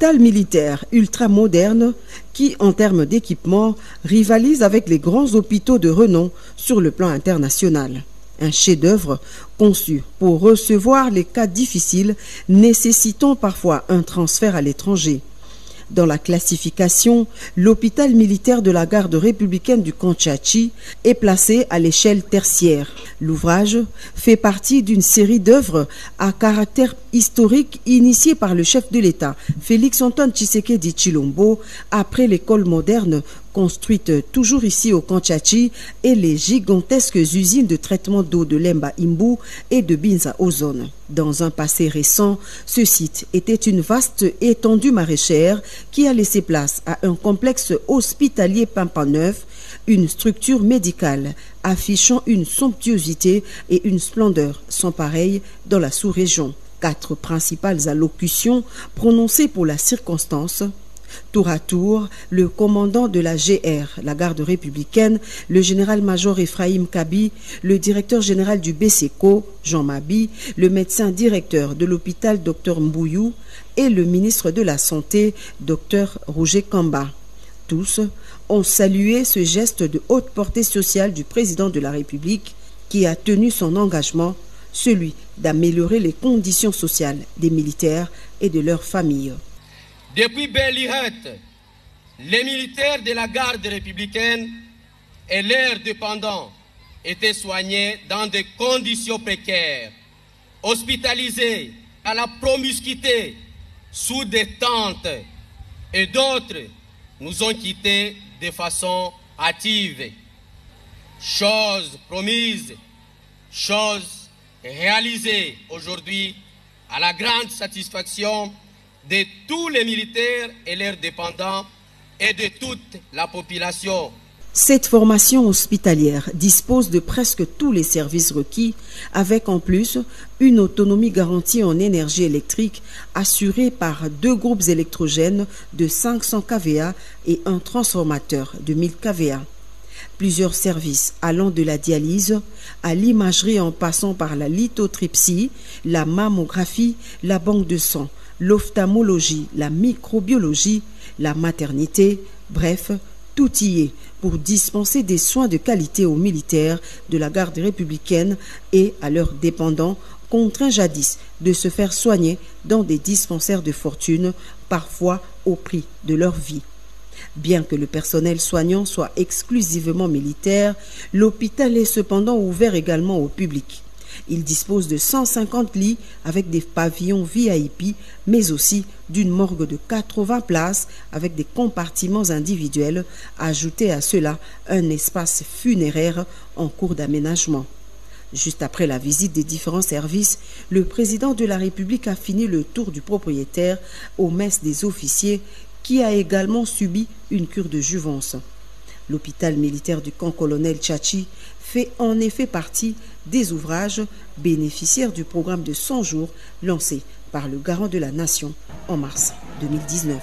hôpital militaire ultramoderne qui, en termes d'équipement, rivalise avec les grands hôpitaux de renom sur le plan international. Un chef-d'œuvre conçu pour recevoir les cas difficiles nécessitant parfois un transfert à l'étranger. Dans la classification, l'hôpital militaire de la garde républicaine du Kantchachi est placé à l'échelle tertiaire. L'ouvrage fait partie d'une série d'œuvres à caractère historique initiée par le chef de l'État, Félix-Antoine Tshisekedi Tshilombo, après l'école moderne construite toujours ici au Kantchachi et les gigantesques usines de traitement d'eau de Lemba Imbu et de Binza Ozone. Dans un passé récent, ce site était une vaste étendue maraîchère qui a laissé place à un complexe hospitalier pimpant neuf, une structure médicale affichant une somptuosité et une splendeur sans pareille dans la sous-région. 4 principales allocutions prononcées pour la circonstance. Tour à tour, le commandant de la GR, la garde républicaine, le général-major Ephraim Kabi, le directeur général du BCECO, Jean Mabi, le médecin directeur de l'hôpital Dr Mbouyou et le ministre de la Santé, Dr Roger Kamba. Tous ont salué ce geste de haute portée sociale du président de la République qui a tenu son engagement, celui d'améliorer les conditions sociales des militaires et de leurs familles. Depuis Belle Lurette, les militaires de la garde républicaine et leurs dépendants étaient soignés dans des conditions précaires, hospitalisés à la promiscuité, sous des tentes, et d'autres nous ont quittés de façon hâtive. Chose promise, chose réalisée aujourd'hui à la grande satisfaction de tous les militaires et leurs dépendants et de toute la population. Cette formation hospitalière dispose de presque tous les services requis, avec en plus une autonomie garantie en énergie électrique assurée par 2 groupes électrogènes de 500 kVA et un transformateur de 1000 kVA. Plusieurs services allant de la dialyse à l'imagerie en passant par la lithotripsie, la mammographie, la banque de sang, l'ophtalmologie, la microbiologie, la maternité, bref, tout y est pour dispenser des soins de qualité aux militaires de la garde républicaine et à leurs dépendants contraints jadis de se faire soigner dans des dispensaires de fortune, parfois au prix de leur vie. Bien que le personnel soignant soit exclusivement militaire, l'hôpital est cependant ouvert également au public. Il dispose de 150 lits avec des pavillons VIP, mais aussi d'une morgue de 80 places avec des compartiments individuels. Ajouté à cela un espace funéraire en cours d'aménagement. Juste après la visite des différents services, le président de la République a fini le tour du propriétaire aux messes des officiers qui a également subi une cure de jouvence. L'hôpital militaire du camp colonel Tchachi fait en effet partie des ouvrages bénéficiaires du programme de 100 jours lancé par le garant de la nation en mars 2019.